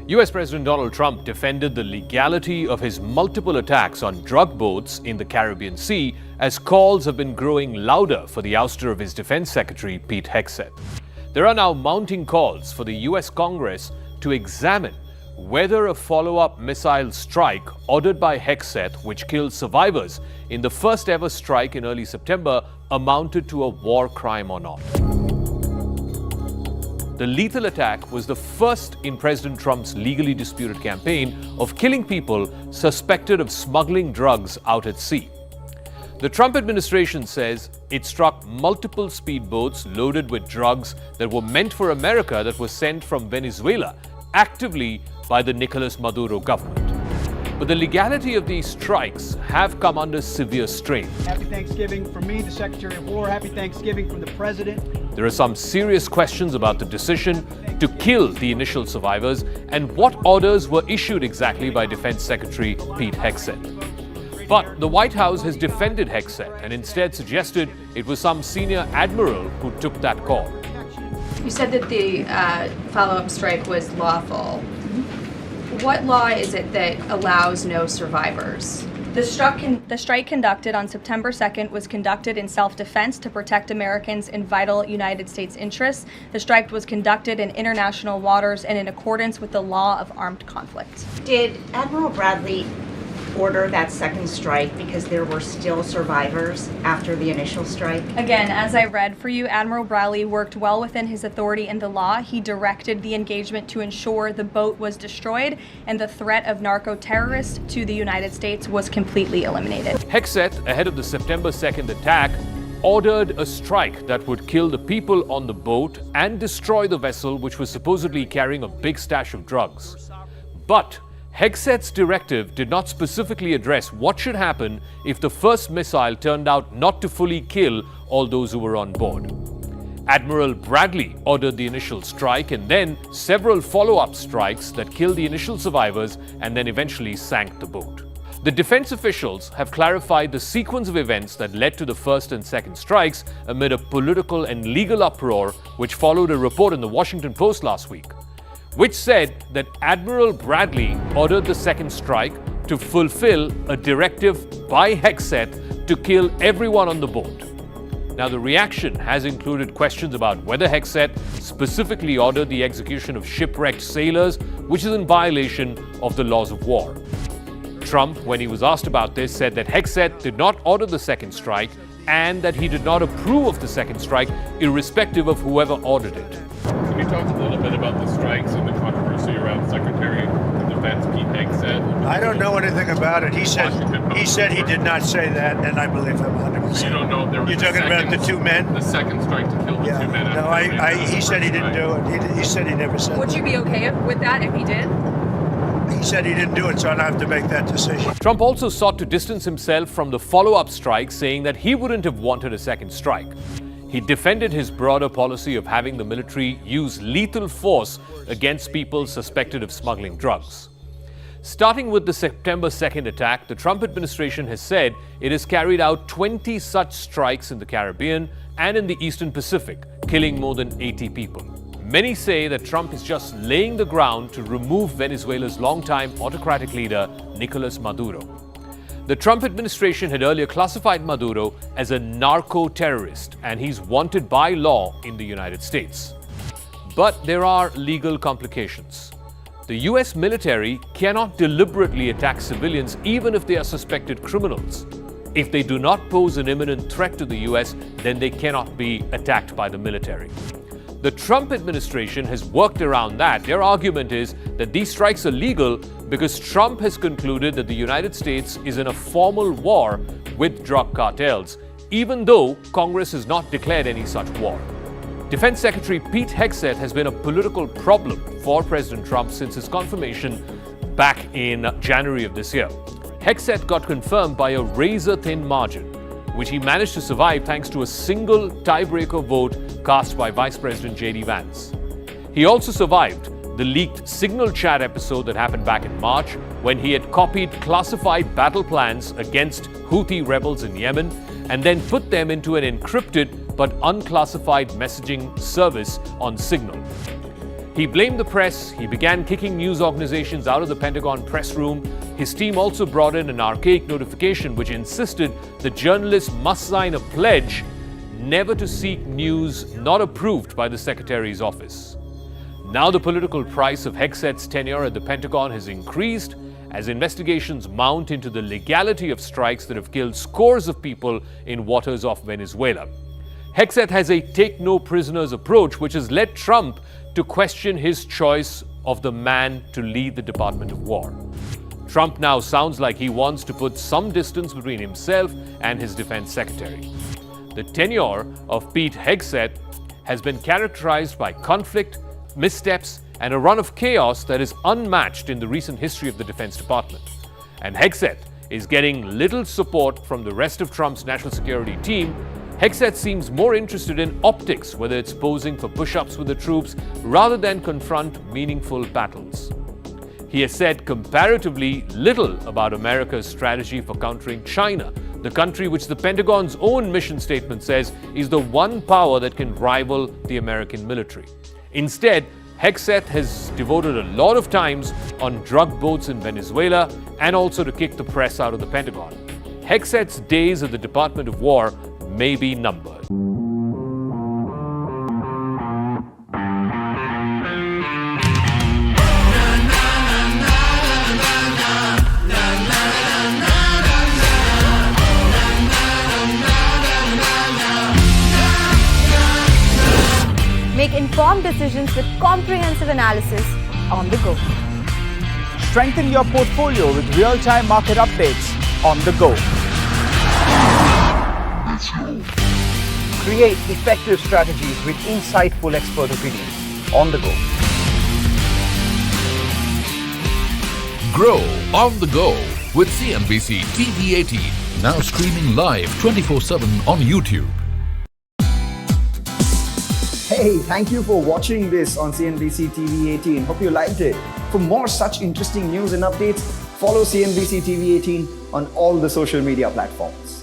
US President Donald Trump defended the legality of his multiple attacks on drug boats in the Caribbean Sea as calls have been growing louder for the ouster of his Defence Secretary Pete Hegseth. There are now mounting calls for the US Congress to examine whether a follow-up missile strike ordered by Hegseth, which killed survivors in the first ever strike in early September, amounted to a war crime or not. The lethal attack was the first in President Trump's legally disputed campaign of killing people suspected of smuggling drugs out at sea. The Trump administration says it struck multiple speedboats loaded with drugs that were meant for America that were sent from Venezuela actively by the Nicolas Maduro government. But the legality of these strikes have come under severe strain. Happy Thanksgiving from me, the Secretary of War. Happy Thanksgiving from the President. There are some serious questions about the decision to kill the initial survivors and what orders were issued exactly by Defence Secretary Pete Hegseth. But the White House has defended Hegseth and instead suggested it was some senior admiral who took that call. You said that the follow-up strike was lawful. What law is it that allows no survivors? The strike conducted on September 2nd was conducted in self-defense to protect Americans in vital United States interests. The strike was conducted in international waters and in accordance with the law of armed conflict. Did Admiral Bradley order that second strike because there were still survivors after the initial strike? Again, as I read for you, Admiral Bradley worked well within his authority in the law. He directed the engagement to ensure the boat was destroyed and the threat of narco-terrorists to the United States was completely eliminated. Hegseth, ahead of the September 2nd attack, ordered a strike that would kill the people on the boat and destroy the vessel which was supposedly carrying a big stash of drugs. But Hegseth's directive did not specifically address what should happen if the first missile turned out not to fully kill all those who were on board. Admiral Bradley ordered the initial strike and then several follow-up strikes that killed the initial survivors and then eventually sank the boat. The defense officials have clarified the sequence of events that led to the first and second strikes amid a political and legal uproar which followed a report in the Washington Post last week, which said that Admiral Bradley ordered the second strike to fulfill a directive by Hegseth to kill everyone on the boat. Now, the reaction has included questions about whether Hegseth specifically ordered the execution of shipwrecked sailors, which is in violation of the laws of war. Trump, when he was asked about this, said that Hegseth did not order the second strike and that he did not approve of the second strike, irrespective of whoever ordered it. Can you talk a little bit about the strikes and the controversy around Secretary of Defense Pete Hegseth? I don't know anything about it. He said he did not say that, and I believe him 100%. You don't know if there was You're talking about the two men? The second strike to kill the two men. No, he said he didn't do it. He said he never said Would that. you be okay with that if he did? He said he didn't do it, so I don't have to make that decision. Trump also sought to distance himself from the follow-up strike, saying that he wouldn't have wanted a second strike. He defended his broader policy of having the military use lethal force against people suspected of smuggling drugs. Starting with the September 2nd attack, the Trump administration has said it has carried out 20 such strikes in the Caribbean and in the Eastern Pacific, killing more than 80 people. Many say that Trump is just laying the ground to remove Venezuela's longtime autocratic leader, Nicolas Maduro. The Trump administration had earlier classified Maduro as a narco-terrorist, and he's wanted by law in the United States. But there are legal complications. The US military cannot deliberately attack civilians even if they are suspected criminals. If they do not pose an imminent threat to the US, then they cannot be attacked by the military. The Trump administration has worked around that. Their argument is that these strikes are legal because Trump has concluded that the United States is in a formal war with drug cartels, even though Congress has not declared any such war. Defense Secretary Pete Hegseth has been a political problem for President Trump since his confirmation back in January of this year. Hegseth got confirmed by a razor-thin margin, which he managed to survive thanks to a single tiebreaker vote cast by Vice President J.D. Vance. He also survived the leaked Signal chat episode that happened back in March when he had copied classified battle plans against Houthi rebels in Yemen and then put them into an encrypted but unclassified messaging service on Signal. He blamed the press, he began kicking news organizations out of the Pentagon press room. His team also brought in an archaic notification which insisted that journalists must sign a pledge never to seek news not approved by the Secretary's office. Now the political price of Hegseth's tenure at the Pentagon has increased as investigations mount into the legality of strikes that have killed scores of people in waters off Venezuela. Hegseth has a take-no-prisoners approach which has led Trump to question his choice of the man to lead the Department of War. Trump now sounds like he wants to put some distance between himself and his defense secretary. The tenure of Pete Hegseth has been characterized by conflict, missteps, and a run of chaos that is unmatched in the recent history of the Defense Department. And Hegseth is getting little support from the rest of Trump's national security team. Hegseth seems more interested in optics, whether it's posing for push-ups with the troops, rather than confront meaningful battles. He has said comparatively little about America's strategy for countering China, the country which the Pentagon's own mission statement says is the one power that can rival the American military. Instead, Hegseth has devoted a lot of times on drug boats in Venezuela and also to kick the press out of the Pentagon. Hegseth's days at the Department of War may be numbered. Make informed decisions with comprehensive analysis on the go. Strengthen your portfolio with real-time market updates on the go. Create effective strategies with insightful expert opinions on the go. Grow on the go with CNBC TV 18. Now streaming live 24/7 on YouTube. Hey, thank you for watching this on CNBC TV 18. Hope you liked it. For more such interesting news and updates, follow CNBC TV 18 on all the social media platforms.